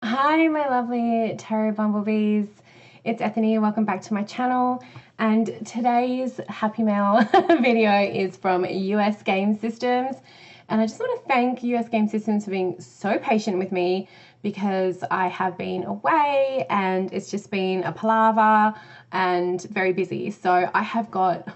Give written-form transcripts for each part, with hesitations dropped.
Hi, my lovely tarot bumblebees. It's Ethony. Welcome back to my channel. And today's Happy Mail video is from US Game Systems. And I just want to thank US Game Systems for being so patient with me because I have been away and it's just been a palaver and very busy. So I have got,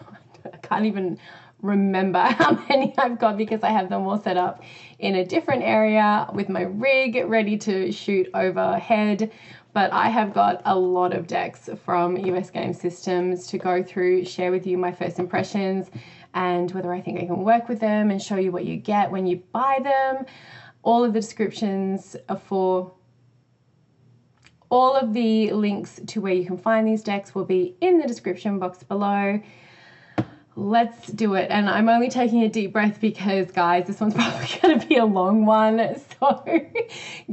I can't even remember how many I've got because I have them all set up in a different area with my rig ready to shoot overhead. But I have got a lot of decks from US Game Systems to go through, share with you my first impressions and whether I think I can work with them and show you what you get when you buy them. All of the descriptions are for all of the links to where you can find these decks will be in the description box below. Let's do it. And I'm only taking a deep breath because, guys, this one's probably going to be a long one. So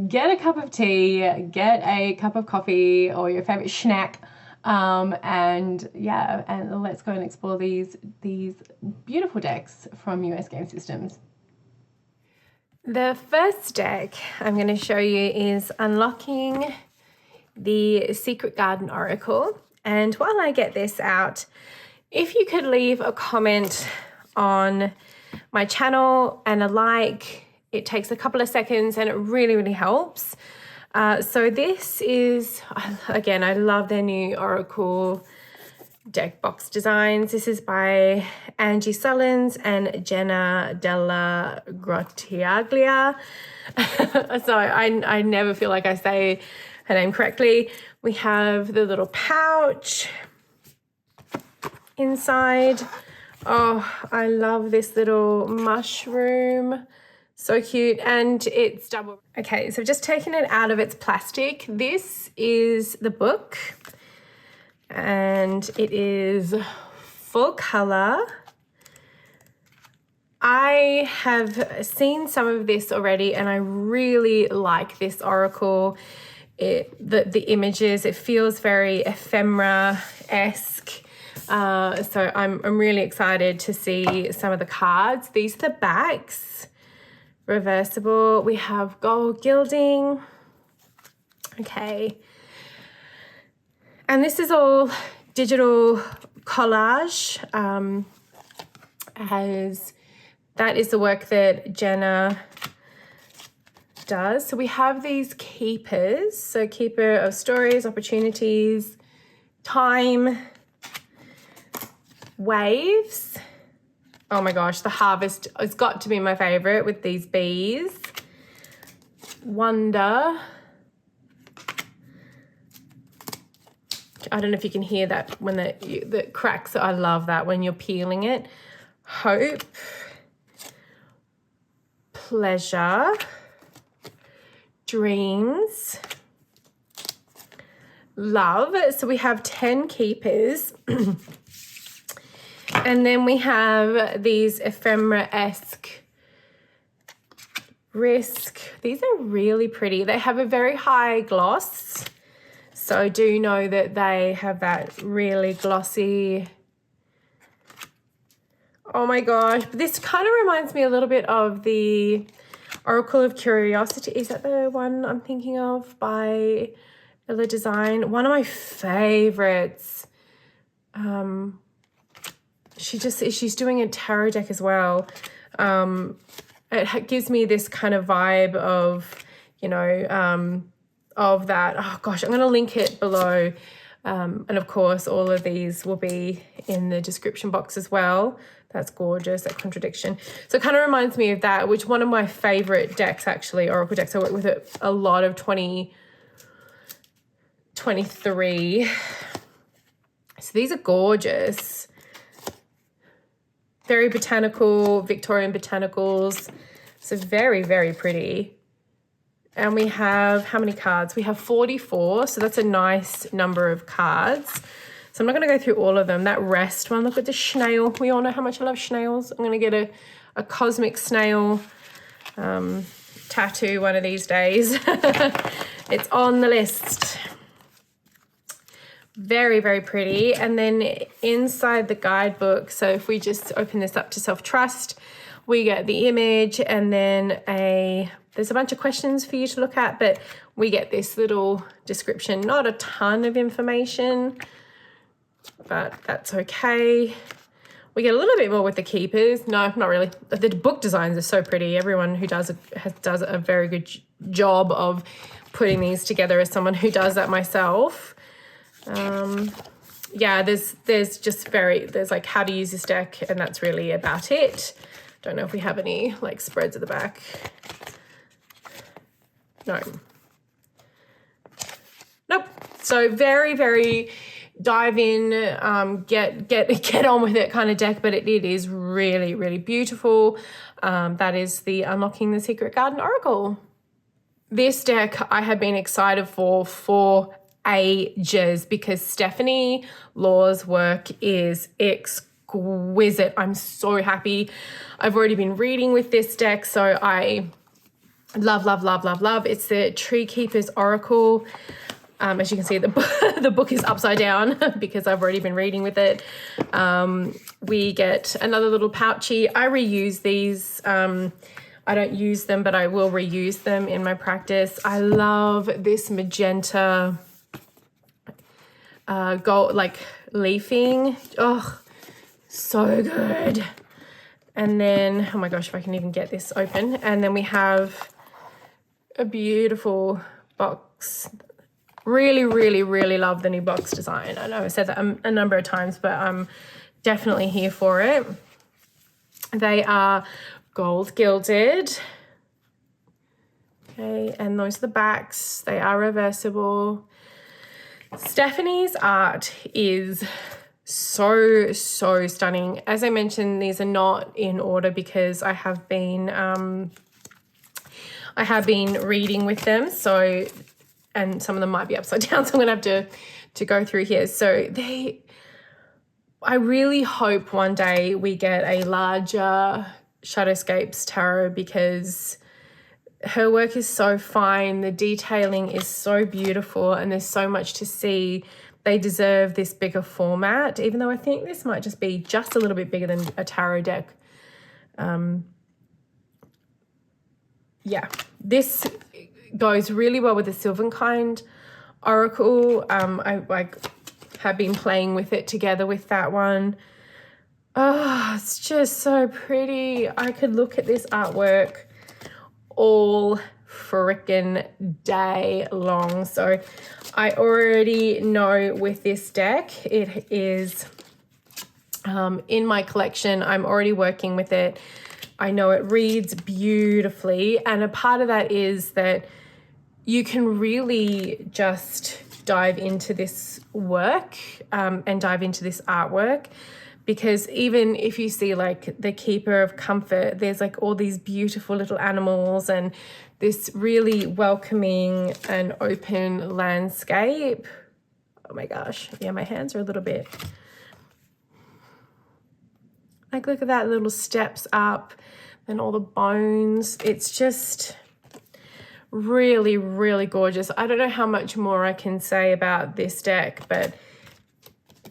get a cup of tea, get a cup of coffee or your favorite snack. And let's go and explore these beautiful decks from US Game Systems. The first deck I'm going to show you is Unlocking the Secret Garden Oracle. And while I get this out, if you could leave a comment on my channel and a like, it takes a couple of seconds and it really, really helps. So this is, again, I love their new Oracle deck box designs. This is by Angie Sullins and Jenna Della Grottiaglia. So I never feel like I say her name correctly. We have the little pouch inside. Oh, I love this little mushroom. So cute. And it's double. Okay, so I've just taken it out of its plastic. This is the book. And it is full color. I have seen some of this already and I really like this oracle. The images, it feels very ephemera-esque. So I'm really excited to see some of the cards. These are the backs, reversible. We have gold gilding. Okay. And this is all digital collage, as that is the work that Jenna does. So we have these keepers. So keeper of stories, opportunities, time, waves. Oh my gosh, the harvest has got to be my favorite with these bees. Wonder. I don't know if you can hear that when the cracks. I love that when you're peeling it. Hope. Pleasure. Dreams. Love. So we have 10 keepers. And then we have these ephemera-esque risk. These are really pretty. They have a very high gloss. So do know that they have that really glossy. Oh my gosh. This kind of reminds me a little bit of the Oracle of Curiosity. Is that the one I'm thinking of by Ella Design? One of my favorites. She's doing a tarot deck as well. It gives me this kind of vibe of, of that. Oh gosh, I'm going to link it below. And of course, all of these will be in the description box as well. That's gorgeous, that contradiction. So it kind of reminds me of that, which one of my favorite decks, actually, Oracle decks. I work with it a lot of 2023. So these are gorgeous. Very botanical, Victorian botanicals. So very, very pretty. And we have, how many cards? We have 44, so that's a nice number of cards. So I'm not going to go through all of them. That rest one, look at the snail. We all know how much I love snails. I'm going to get a cosmic snail tattoo one of these days. It's on the list. Very, very pretty. And then inside the guidebook, so if we just open this up to self-trust, we get the image and then there's a bunch of questions for you to look at, but we get this little description, not a ton of information, but that's okay. We get a little bit more with the keepers. No, not really. The book designs are so pretty. Everyone who does a very good job of putting these together as someone who does that myself. Yeah, there's like how to use this deck, and that's really about it. Don't know if we have any like spreads at the back. No. Nope. So very, very dive in, get on with it kind of deck, but it is really, really beautiful. That is the Unlocking the Secret Garden Oracle. This deck I have been excited for ages because Stephanie Law's work is exquisite. I'm so happy. I've already been reading with this deck, so I love. It's the Tree Keeper's Oracle. As you can see, the book is upside down because I've already been reading with it. We get another little pouchy. I reuse these. I don't use them, but I will reuse them in my practice. I love this magenta gold, like leafing. Oh, so good. And then, oh my gosh, if I can even get this open. And then we have a beautiful box. Really, really, really love the new box design. I know I've said that a number of times, but I'm definitely here for it. They are gold gilded. Okay, and those are the backs. They are reversible. Stephanie's art is so stunning. As I mentioned, these are not in order because I have been reading with them, so, and some of them might be upside down, so I'm gonna have to go through here. So I really hope one day we get a larger Shadowscapes tarot because her work is so fine, the detailing is so beautiful, and there's so much to see. They deserve this bigger format, even though I think this might just be just a little bit bigger than a tarot deck. Yeah, this goes really well with the Sylvankind Oracle. I have been playing with it together with that one. Oh, it's just so pretty. I could look at this artwork all frickin' day long. So I already know with this deck, it is in my collection. I'm already working with it. I know it reads beautifully. And a part of that is that you can really just dive into this work and dive into this artwork. Because even if you see like the Keeper of Comfort, there's like all these beautiful little animals and this really welcoming and open landscape. Oh my gosh. Yeah, my hands are a little bit. Like, look at that, little steps up and all the bones. It's just really, really gorgeous. I don't know how much more I can say about this deck, but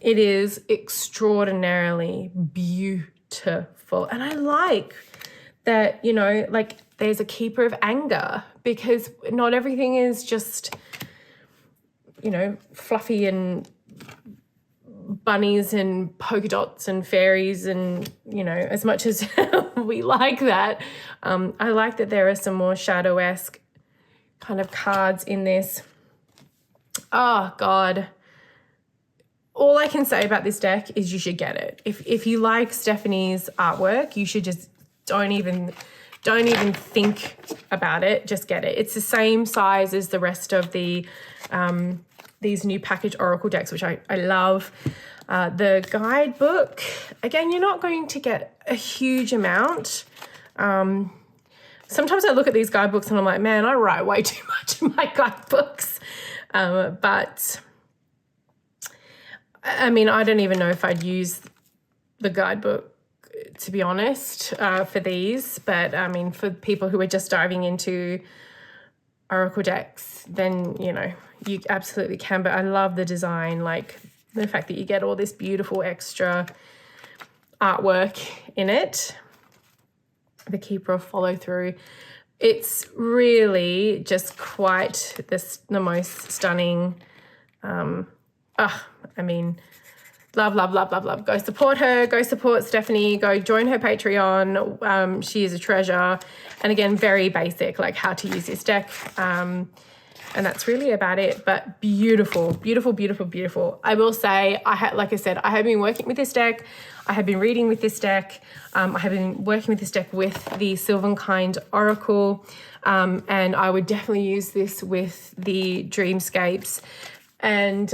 it is extraordinarily beautiful. And I like that, you know, like there's a Keeper of Anger because not everything is just, you know, fluffy and bunnies and polka dots and fairies and, you know, as much as we like that, I like that there are some more shadow-esque kind of cards in this. Oh, God. All I can say about this deck is you should get it. If you like Stephanie's artwork, you should just don't even think about it. Just get it. It's the same size as the rest of the these new package Oracle decks, which I love. The guidebook, again, you're not going to get a huge amount. Sometimes I look at these guidebooks and I'm like, man, I write way too much in my guidebooks. But I mean, I don't even know if I'd use the guidebook, to be honest, for these. But I mean, for people who are just diving into Oracle decks, then, you know, you absolutely can. But I love the design, like the fact that you get all this beautiful extra artwork in it. The Keeper of Follow Through. it's really just quite the most stunning. I mean, love, love, love, love, love. Go support her. Go support Stephanie. Go join her Patreon. She is a treasure. And again, very basic, like how to use this deck. And that's really about it. But beautiful, beautiful, beautiful, beautiful. I will say, like I said, I have been working with this deck. I have been reading with this deck. I have been working with this deck with the Sylvankind Oracle. And I would definitely use this with the Dreamscapes and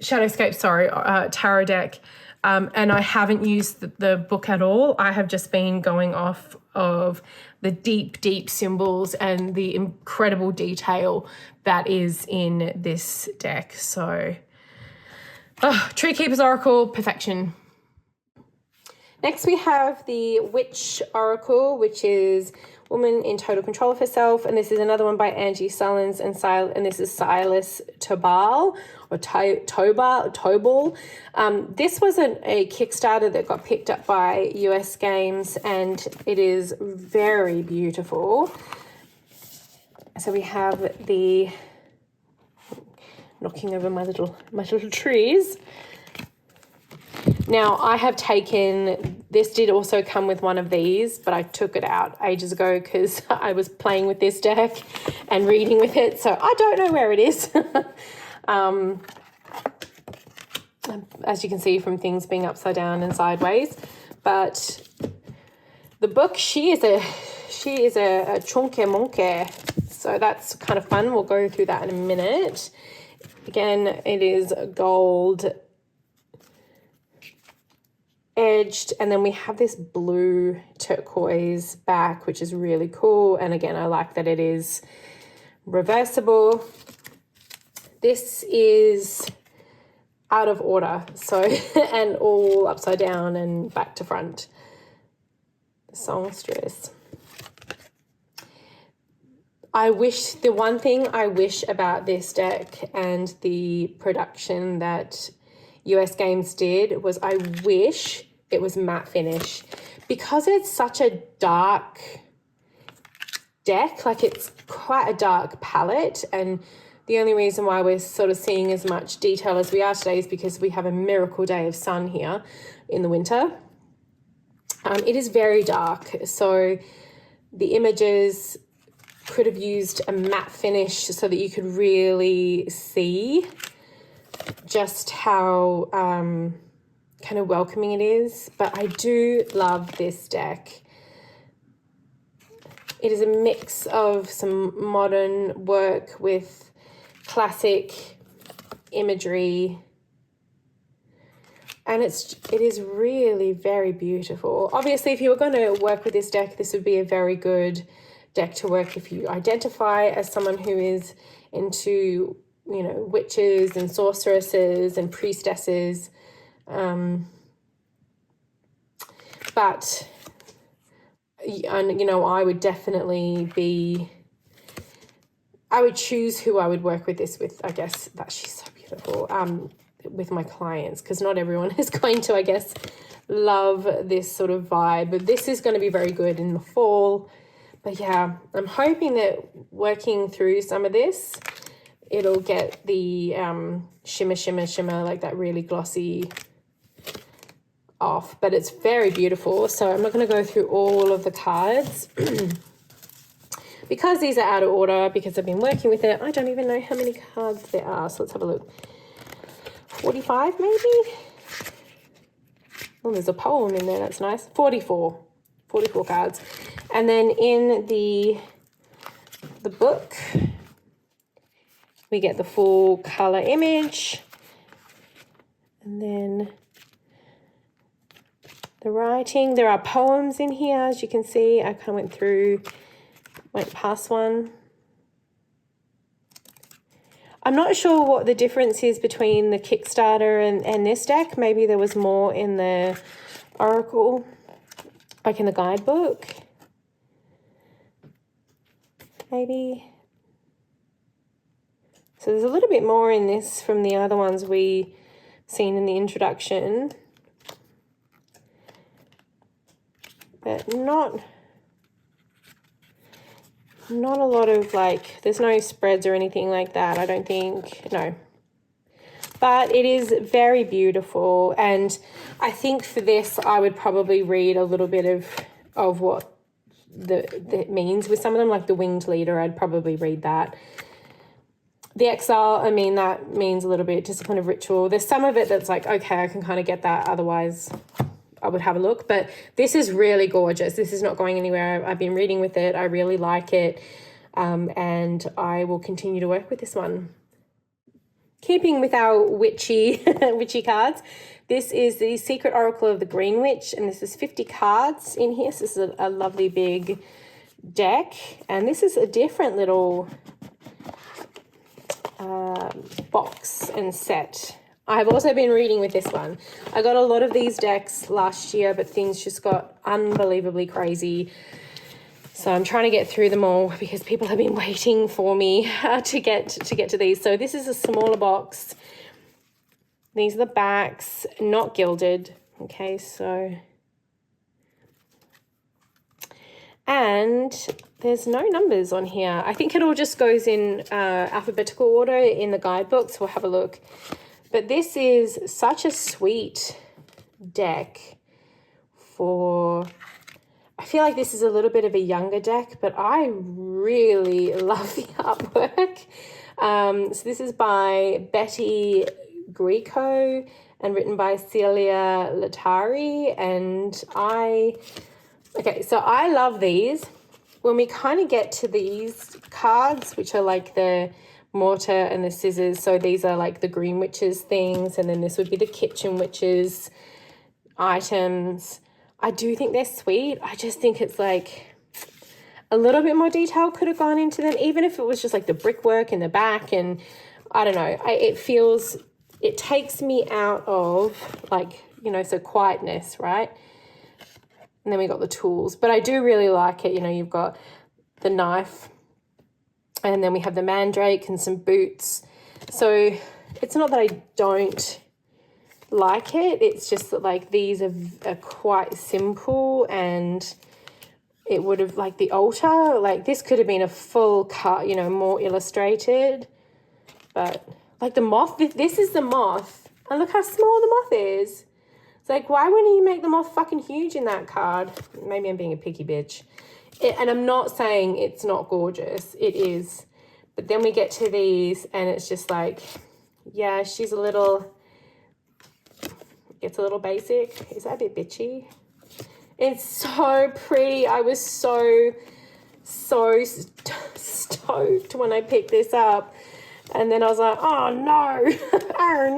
Shadowscape, tarot deck. And I haven't used the book at all. I have just been going off of the deep, deep symbols and the incredible detail that is in this deck. So, Tree Keeper's Oracle, perfection. Next we have the Witch Oracle, which is Woman in Total Control of Herself. And this is another one by Angie Sullins and this is Silas Tobal or Tobal. This wasn't a Kickstarter that got picked up by US Games, and it is very beautiful. So we have the knocking over my little trees. Now, I have taken, this did also come with one of these, but I took it out ages ago because I was playing with this deck and reading with it, so I don't know where it is. As you can see from things being upside down and sideways. But the book, she is a chunke monke, so that's kind of fun. We'll go through that in a minute. Again, it is gold edged, and then we have this blue turquoise back, which is really cool. And again, I like that it is reversible. This is out of order, so and all upside down and back to front. The songstress. The one thing I wish about this deck and the production that US Games did was I wish it was matte finish, because it's such a dark deck, like it's quite a dark palette, and the only reason why we're sort of seeing as much detail as we are today is because we have a miracle day of sun here in the winter. It is very dark, so the images could have used a matte finish so that you could really see just how kind of welcoming it is. But I do love this deck. It is a mix of some modern work with classic imagery, and it is really very beautiful. Obviously, if you were going to work with this deck, this would be a very good deck to work if you identify as someone who is into, you know, witches and sorceresses and priestesses. But, and, you know, I would choose who I would work with this with. I guess that she's so beautiful, with my clients, because not everyone is going to, I guess, love this sort of vibe. But this is going to be very good in the fall. But yeah, I'm hoping that working through some of this, it'll get the shimmer, shimmer, shimmer, like that really glossy off. But it's very beautiful. So I'm not going to go through all of the cards because these are out of order, because I've been working with it. I don't even know how many cards there are. So let's have a look. 45 maybe? Oh, there's a poem in there. That's nice. 44 cards. And then in the book, we get the full color image, and then the writing. There are poems in here, as you can see. I kind of went past one. I'm not sure what the difference is between the Kickstarter and this deck. Maybe there was more in the Oracle, like in the guidebook. Maybe. So there's a little bit more in this from the other ones we seen in the introduction, but not not a lot of like, there's no spreads or anything like that, I don't think, no. But it is very beautiful, and I think for this I would probably read a little bit of what that means with some of them, like the Winged Leader. I'd probably read that. The Exile, I mean, that means a little bit. Discipline of Ritual. There's some of it that's like, okay, I can kind of get that. Otherwise, I would have a look. But this is really gorgeous. This is not going anywhere. I've been reading with it. I really like it. And I will continue to work with this one. Keeping with our witchy cards, this is the Secret Oracle of the Green Witch, and this is 50 cards in here. So this is a lovely big deck, and this is a different little box and set. I've also been reading with this one. I got a lot of these decks last year, but things just got unbelievably crazy. So I'm trying to get through them all because people have been waiting for me to get to these. So this is a smaller box. These are the backs, not gilded. Okay, so. And there's no numbers on here. I think it all just goes in alphabetical order in the guidebooks. We'll have a look. But this is such a sweet deck for... I feel like this is a little bit of a younger deck, but I really love the artwork. So this is by Betty Greco and written by Celia Latari. And I love these. When we kind of get to these cards, which are like the mortar and the scissors, so these are like the Green Witches things, and then this would be the Kitchen Witches items. I do think they're sweet. I just think it's like a little bit more detail could have gone into them, even if it was just like the brickwork in the back. And I don't know, it takes me out of like, you know, so quietness, right? And then we got the tools, but I do really like it. You know, you've got the knife, and then we have the mandrake and some boots. So it's not that I don't like it, it's just that like these are quite simple, and it would have, like the altar, like this could have been a full cut, you know, more illustrated. But like the moth, this is the moth, and look how small the moth is. It's like, why wouldn't you make the moth fucking huge in that card? Maybe I'm being a picky bitch. And I'm not saying it's not gorgeous, it is. But then we get to these and it's just like, yeah, she's a little... It's a little basic. Is that a bit bitchy? It's so pretty. I was so stoked when I picked this up. And then I was like, oh no, oh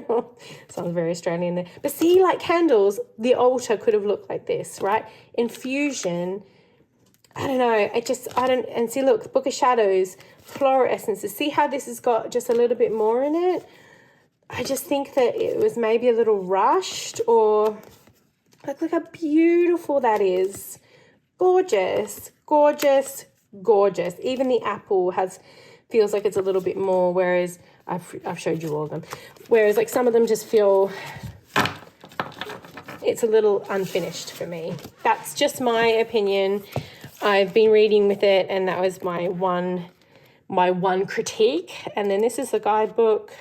no. Sounds very Australian there. But see, like candles, the altar could have looked like this, right? Infusion, I don't know. And see, look, Book of Shadows, floral essences. See how this has got just a little bit more in it? I just think that it was maybe a little rushed, or like, look how beautiful that is. Gorgeous, gorgeous, gorgeous. Even the apple feels like it's a little bit more, whereas I've showed you all of them. Whereas like some of them just feel, it's a little unfinished for me. That's just my opinion. I've been reading with it, and that was my one critique. And then this is the guidebook.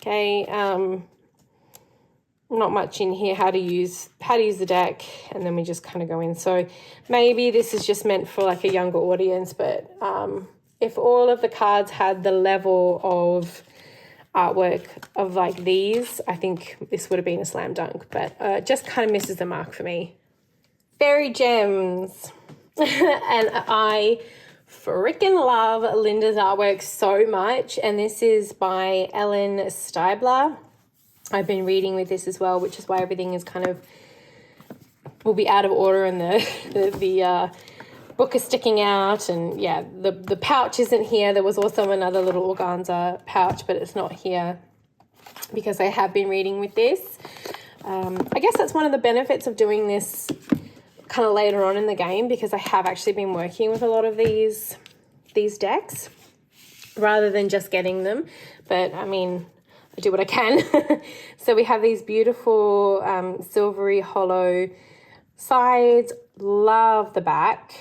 Okay, not much in here, how to use the deck, and then we just kind of go in. So maybe this is just meant for like a younger audience, but if all of the cards had the level of artwork of like these, I think this would have been a slam dunk, but just kind of misses the mark for me. Fairy Gems. And I freaking love Linda's artwork so much, and this is by Ellen Steibler. I've been reading with this as well, which is why everything is kind of will be out of order, and the book is sticking out, and yeah, the pouch isn't here. There was also another little organza pouch, but it's not here because I have been reading with this. I guess that's one of the benefits of doing this kind of later on in the game, because I have actually been working with a lot of these decks rather than just getting them. But I mean, I do what I can. So we have these beautiful silvery hollow sides, love the back.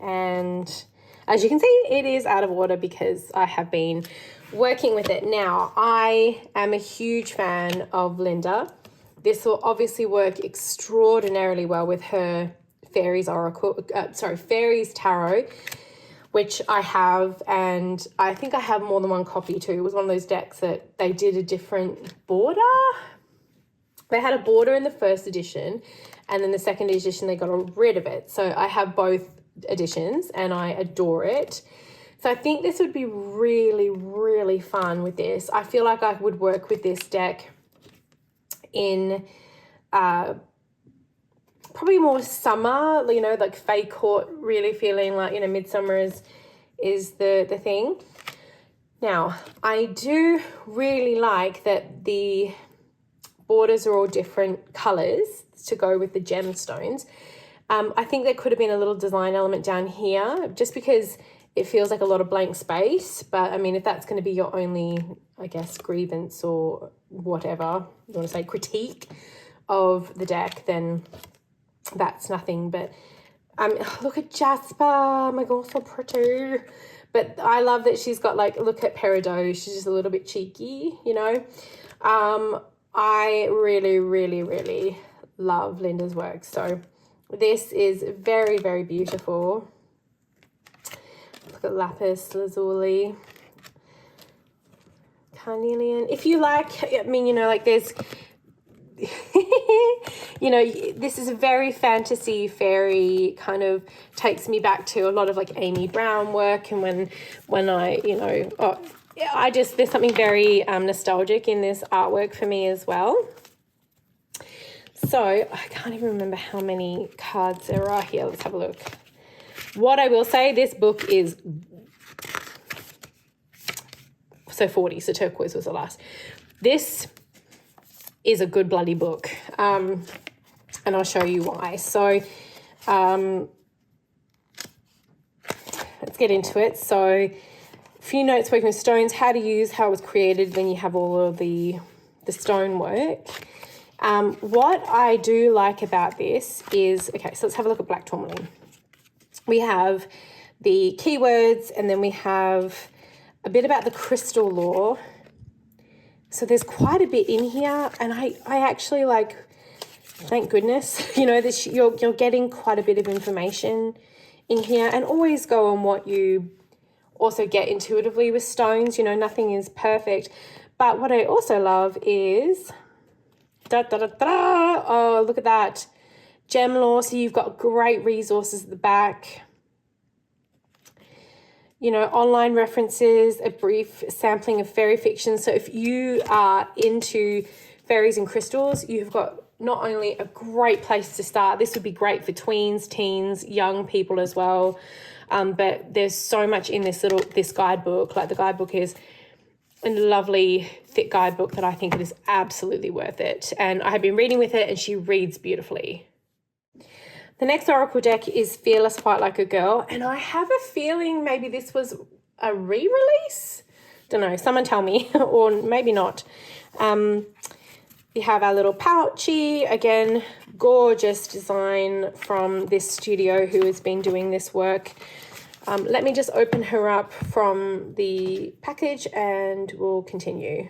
And as you can see, it is out of order because I have been working with it. Now, I am a huge fan of Linda. This will obviously work extraordinarily well with her Fairies Tarot, which I have, and I think I have more than one copy too. It was one of those decks that they did a different border. They had a border in the first edition, and then the second edition they got rid of it. So I have both editions and I adore it. So I think this would be really, really fun with this. I feel like I would work with this deck in probably more summer, you know, like Fae Court, really feeling like, you know, midsummer is the thing. Now, I do really like that the borders are all different colors to go with the gemstones. I think there could have been a little design element down here just because it feels like a lot of blank space. But I mean, if that's going to be your only, I guess, grievance or whatever you want to say, critique of the deck, then that's nothing. But look at Jasper. Oh my God, so pretty. But I love that she's got, like, look at Peridot. She's just a little bit cheeky, you know. I really, really, really love Linda's work. So this is very, very beautiful. Look at Lapis Lazuli. Carnelian. If you like, I mean, you know, like there's, you know, this is a very fantasy fairy, kind of takes me back to a lot of like Amy Brown work. And when I, you know, there's something very nostalgic in this artwork for me as well. So I can't even remember how many cards there are here. Let's have a look. What I will say, this book is, so 40, so turquoise was the last. This is a good bloody book, and I'll show you why. So let's get into it. So a few notes working with stones, how to use, how it was created, then you have all of the stone work. What I do like about this is, okay, so let's have a look at black tourmaline. We have the keywords, and then we have a bit about the crystal lore. So there's quite a bit in here, and I actually, like, thank goodness, you know, this, you're getting quite a bit of information in here. And always go on what you also get intuitively with stones. You know, nothing is perfect. But what I also love is, oh, look at that. Gem lore, so you've got great resources at the back. You know, online references, a brief sampling of fairy fiction. So if you are into fairies and crystals, you've got not only a great place to start, this would be great for tweens, teens, young people as well. But there's so much in this guidebook. Like, the guidebook is a lovely thick guidebook that I think it is absolutely worth it. And I have been reading with it, and she reads beautifully. The next oracle deck is Fearless Fight Like a Girl, and I have a feeling maybe this was a re-release. Don't know, someone tell me, or maybe not. We have our little pouchy, again, gorgeous design from this studio who has been doing this work. Let me just open her up from the package and we'll continue.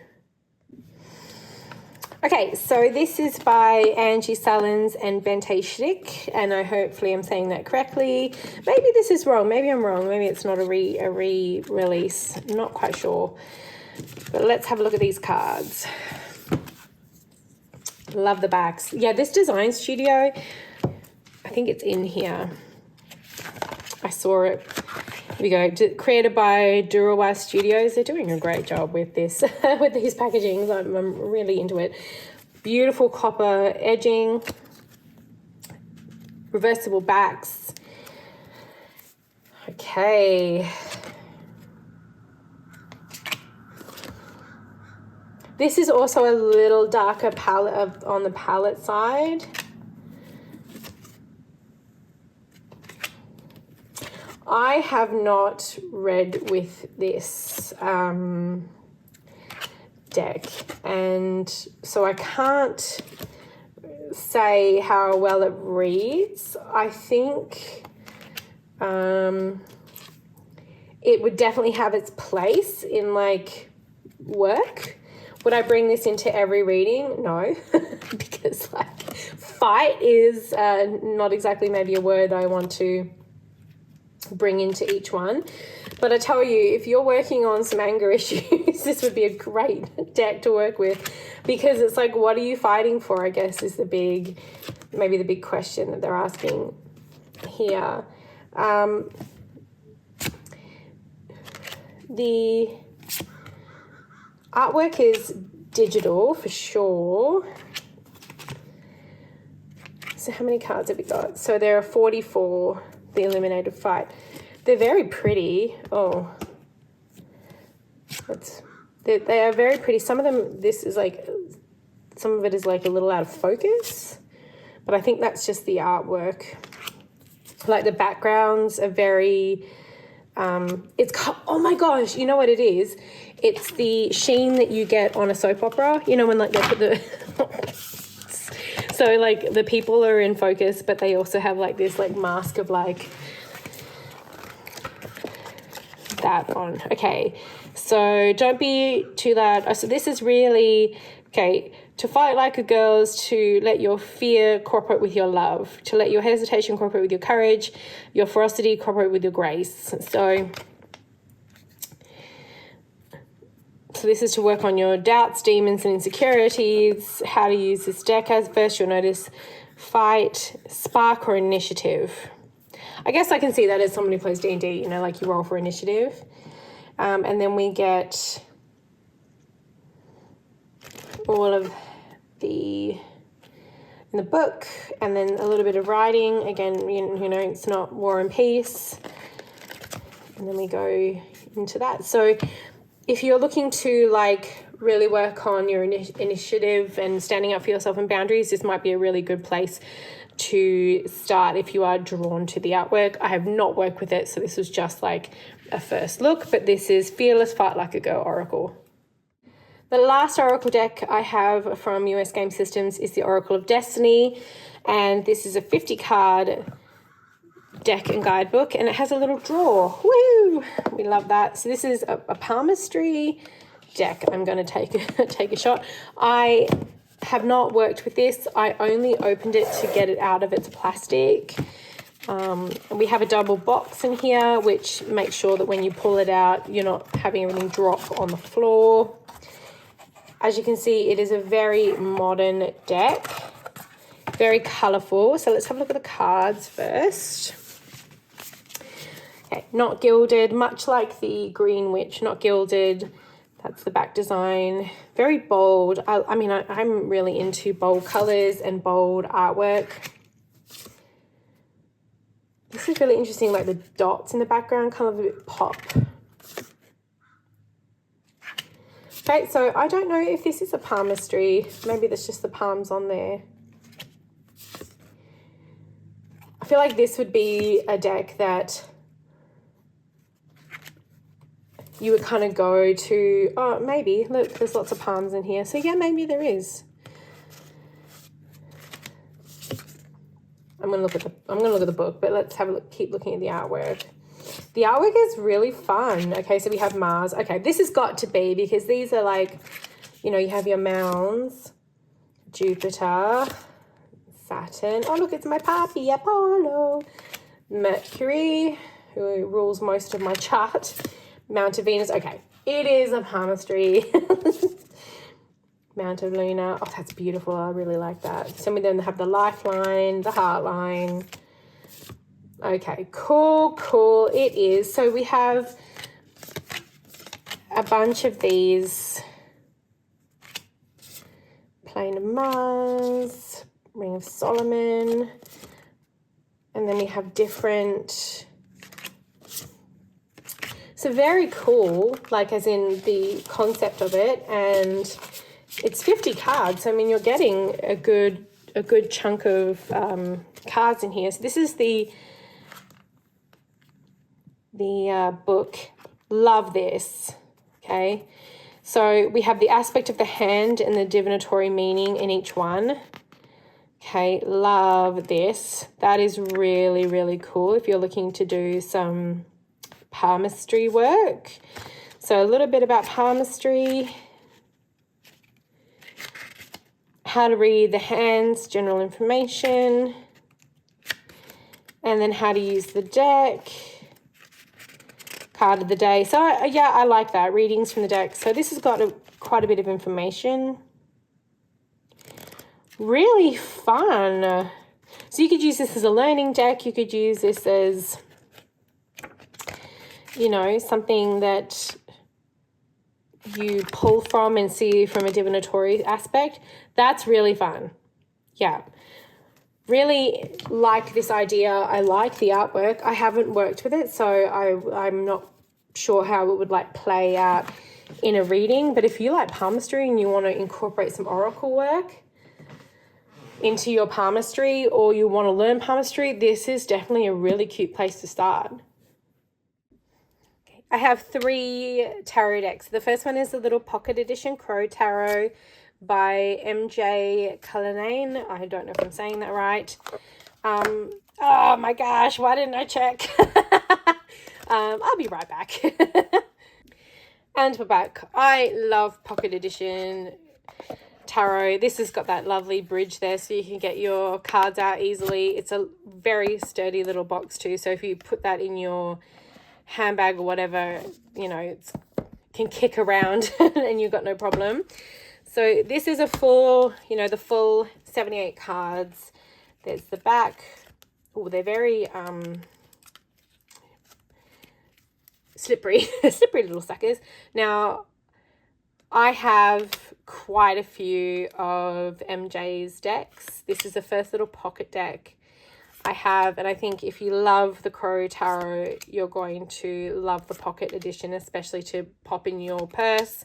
Okay, so this is by Angie Sullins and Bente Schlick, and hopefully I'm saying that correctly. Maybe this is wrong. Maybe I'm wrong. Maybe it's not a re-release. I'm not quite sure. But let's have a look at these cards. Love the backs. Yeah, this design studio, I think it's in here. I saw it. Here we go. Created by Durawa Studios. They're doing a great job with this, with these packagings. I'm really into it. Beautiful copper edging. Reversible backs. Okay. This is also a little darker palette on the palette side. I have not read with this deck, and so I can't say how well it reads. I think it would definitely have its place in like work. Would I bring this into every reading? No, because like fight is not exactly maybe a word I want to bring into each one. But I tell you, if you're working on some anger issues, this would be a great deck to work with, because it's like, what are you fighting for, I guess, is maybe the big question that they're asking here. The artwork is digital for sure. So how many cards have we got? So there are 44, the Illuminated Fight. They're very pretty. Oh, they are very pretty. Some of them, some of it is like a little out of focus, but I think that's just the artwork. Like the backgrounds are very, oh my gosh, you know what it is? It's the sheen that you get on a soap opera, you know, when like they put the, so like the people are in focus, but they also have like this like mask of like that on. Okay, so don't be too loud. So this is really, okay, to fight like a girl is to let your fear cooperate with your love, to let your hesitation cooperate with your courage, your ferocity cooperate with your grace. So this is to work on your doubts, demons, and insecurities. How to use this deck as first, you'll notice fight, spark, or initiative. I guess I can see that as someone who plays D&D, you know, like you roll for initiative. And then we get all of in the book, and then a little bit of writing. Again, you know, it's not War and Peace. And then we go into that. So if you're looking to like really work on your initiative and standing up for yourself and boundaries, this might be a really good place to start if you are drawn to the artwork. I have not worked with it, so this was just like a first look, but this is Fearless Fight Like a Girl Oracle. The last Oracle deck I have from US Game Systems is the Oracle of Destiny, and this is a 50 card deck and guidebook, and it has a little drawer. Woo! We love that. So this is a palmistry deck. I'm going to take a shot. I have not worked with this. I only opened it to get it out of its plastic. And we have a double box in here, which makes sure that when you pull it out, you're not having everything drop on the floor. As you can see, it is a very modern deck, very colourful. So let's have a look at the cards first. Okay, not gilded, much like the Green Witch, not gilded. That's the back design. Very bold. I mean, I'm really into bold colours and bold artwork. This is really interesting, like the dots in the background kind of a bit pop. Okay, so I don't know if this is a palmistry. Maybe there's just the palms on there. I feel like this would be a deck that you would kind of go to, oh, maybe, look, there's lots of palms in here. So yeah, maybe there is. I'm gonna look at the book, but let's have a look, keep looking at the artwork. The artwork is really fun. Okay, so we have Mars. Okay, this has got to be, because these are like, you know, you have your mounds, Jupiter, Saturn. Oh, look, it's my puppy, Apollo. Mercury, who rules most of my chart. Mount of Venus. Okay, it is a palmistry. Mount of Luna. Oh, that's beautiful. I really like that. Some of them have the lifeline, the heart line. Okay, cool. It is. So we have a bunch of these. Plane of Mars, Ring of Solomon, and then we have different. So very cool, like as in the concept of it, and it's 50 cards. I mean, you're getting a good chunk of cards in here. So this is the book. Love this. Okay, so we have the aspect of the hand and the divinatory meaning in each one. Okay, love this. That is really, really cool if you're looking to do some palmistry work. So a little bit about palmistry, how to read the hands, general information, and then how to use the deck, card of the day. So yeah, I like that, readings from the deck. So this has got quite a bit of information. Really fun. So you could use this as a learning deck. You could use this as, you know, something that you pull from and see from a divinatory aspect. That's really fun. Yeah. Really like this idea. I like the artwork. I haven't worked with it, so I'm not sure how it would like play out in a reading. But if you like palmistry and you want to incorporate some oracle work into your palmistry, or you want to learn palmistry, this is definitely a really cute place to start. I have 3 tarot decks. The first one is the little pocket edition Crow Tarot by MJ Cullinane. I don't know if I'm saying that right. Oh my gosh, why didn't I check? I'll be right back. And we're back. I love pocket edition tarot. This has got that lovely bridge there so you can get your cards out easily. It's a very sturdy little box too, so if you put that in your handbag or whatever, you know, it can kick around and you've got no problem. So this is a full, you know, the full 78 cards. There's the back. Oh, they're very slippery slippery little suckers. Now I have quite a few of MJ's decks. This is the first little pocket deck I have, and I think if you love the Crow Tarot, you're going to love the pocket edition, especially to pop in your purse,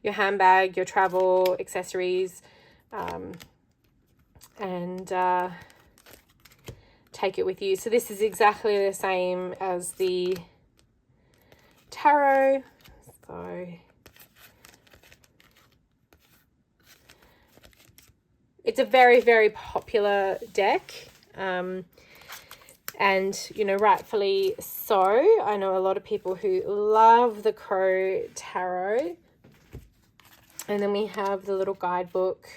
your handbag, your travel accessories, and take it with you. So this is exactly the same as the tarot. So it's a very, very popular deck. And, you know, rightfully so. I know a lot of people who love the Crow Tarot. And then we have the little guidebook,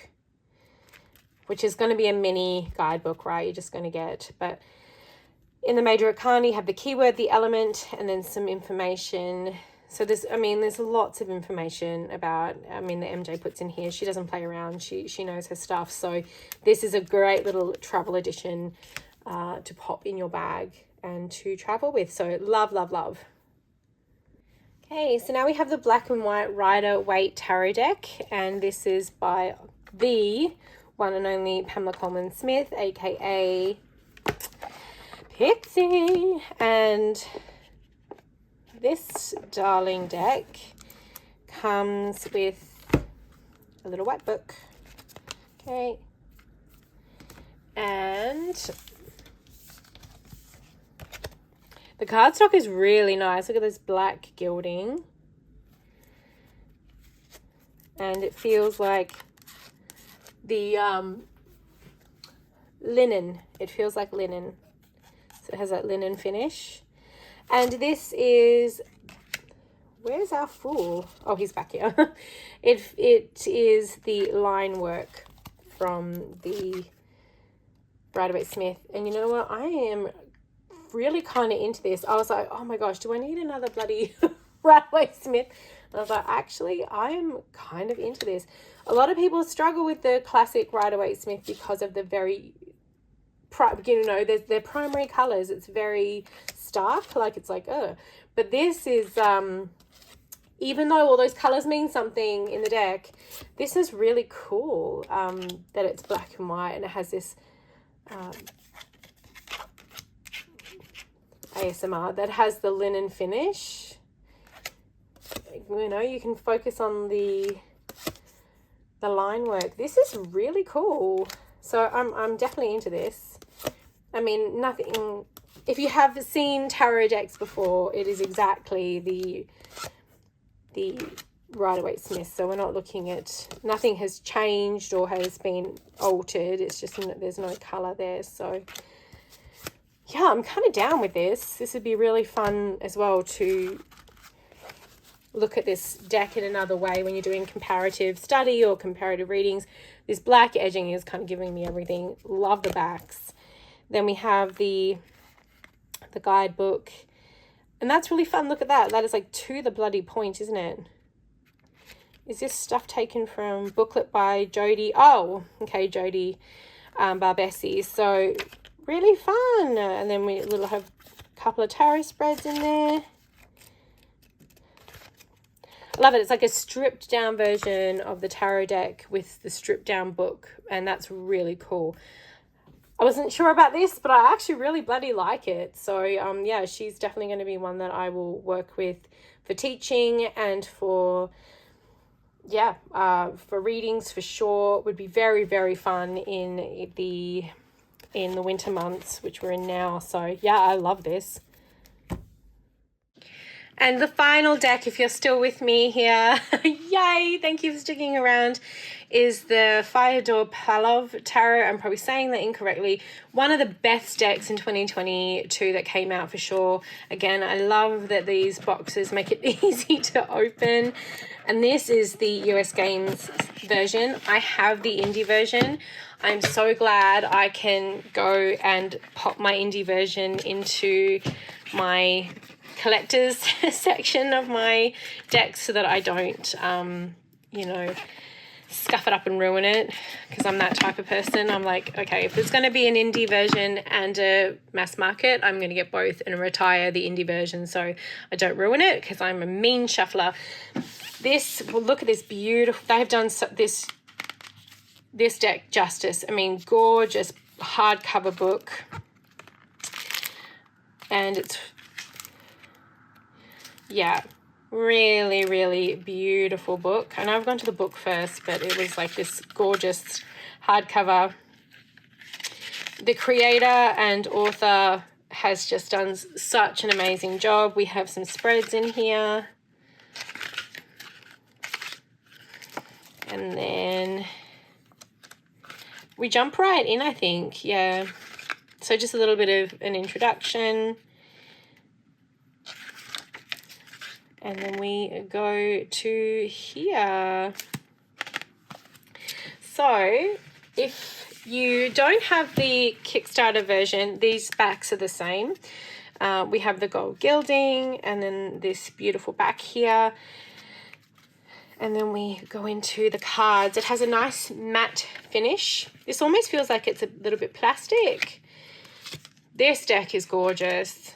which is going to be a mini guidebook, right? You're just going to get, but in the Major Arcana, you have the keyword, the element, and then some information. So there's, I mean, there's lots of information about, I mean, the MJ puts in here. She doesn't play around. She knows her stuff. So this is a great little travel edition to pop in your bag and to travel with. So love, love, love. Okay, so now we have the Black and White Rider Waite Tarot deck. And this is by the one and only Pamela Coleman Smith, aka Pixie. And this darling deck comes with a little white book. Okay. And the cardstock is really nice. Look at this black gilding. And it feels like the linen. It feels like linen. So it has that linen finish. And this is, where's our fool? Oh, he's back here. It is the line work from the Waite Smith. And you know what? I am really kind of into this. I was like, oh my gosh, do I need another bloody Waite Smith? And I was like, actually, I'm kind of into this. A lot of people struggle with the classic Waite Smith because of the very, you know, their primary colors. It's very stark, like it's like, but this is, even though all those colors mean something in the deck, this is really cool, that it's black and white and it has this ASMR that has the linen finish. You know, you can focus on the line work. This is really cool. So I'm definitely into this. I mean, nothing, if you have seen tarot decks before, it is exactly the Waite Smith, so we're not looking at, nothing has changed or has been altered. It's just there's no color there. So yeah, I'm kind of down with this. This would be really fun as well to look at this deck in another way when you're doing comparative study or comparative readings. This black edging is kind of giving me everything. Love the backs. Then we have the guidebook, and that's really fun. Look at that. That is like to the bloody point, isn't it? Is this stuff taken from booklet by Jody? Oh, okay, Jody Barbesi. So really fun. And then we have a couple of tarot spreads in there. I love it. It's like a stripped down version of the tarot deck with the stripped down book, and that's really cool. I wasn't sure about this, but I actually really bloody like it. So yeah, she's definitely going to be one that I will work with for teaching and for for readings for sure. Would be very, very fun in the winter months, which we're in now. So yeah, I love this. And the final deck, if you're still with me here, yay, thank you for sticking around, is the Fyodor Pavlov Tarot. I'm probably saying that incorrectly. One of the best decks in 2022 that came out for sure. Again, I love that these boxes make it easy to open. And this is the US Games version. I have the indie version. I'm so glad I can go and pop my indie version into my collector's section of my decks so that I don't, scuff it up and ruin it, because I'm that type of person. I'm like, okay, if there's going to be an indie version and a mass market, I'm going to get both and retire the indie version so I don't ruin it, because I'm a mean shuffler. Look at this beautiful, they've done this deck justice. I mean, gorgeous hardcover book, and it's, yeah, really, really beautiful book. I know I've gone to the book first, but it was like this gorgeous hardcover. The creator and author has just done such an amazing job. We have some spreads in here. And then we jump right in, I think. Yeah. So just a little bit of an introduction. And then we go to here. So if you don't have the Kickstarter version, these backs are the same. We have the gold gilding and then this beautiful back here. And then we go into the cards. It has a nice matte finish. This almost feels like it's a little bit plastic. This deck is gorgeous.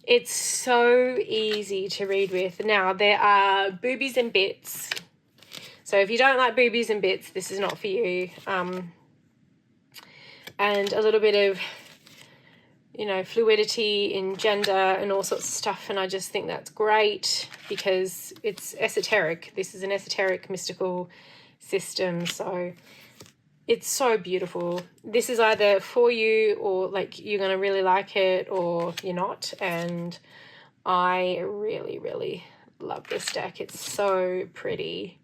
It's so easy to read with. Now, there are boobies and bits. So if you don't like boobies and bits, this is not for you. And a little bit of, fluidity in gender and all sorts of stuff. And I just think that's great because it's esoteric. This is an esoteric mystical system. So it's so beautiful. This is either for you or like you're going to really like it or you're not. And I really, really love this deck. It's so pretty.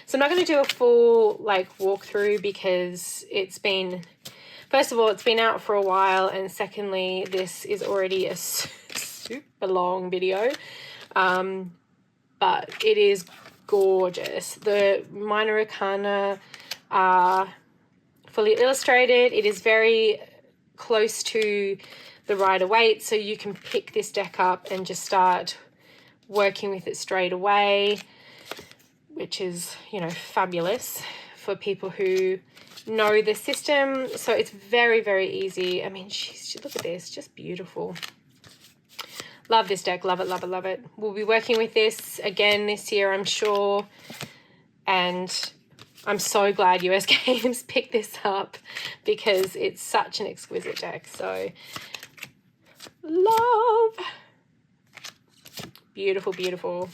So I'm not going to do a full walkthrough because it's been, first of all, it's been out for a while. And secondly, this is already a super long video. But it is gorgeous. The minor arcana are fully illustrated. It is very close to the Rider-Waite, so you can pick this deck up and just start working with it straight away, which is, fabulous for people who know the system. So it's very, very easy. I mean, look at this, just beautiful. Love this deck. Love it, love it, love it. We'll be working with this again this year, I'm sure. And I'm so glad US Games picked this up because it's such an exquisite deck. So, love. Beautiful, beautiful.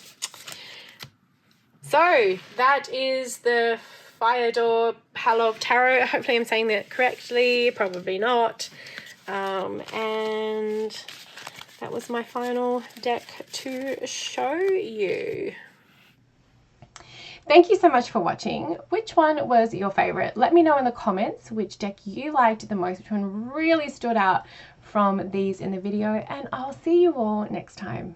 So, that is the Fyodor Pavlov Tarot. Hopefully I'm saying that correctly. Probably not. And that was my final deck to show you. Thank you so much for watching. Which one was your favorite? Let me know in the comments which deck you liked the most, which one really stood out from these in the video, and I'll see you all next time.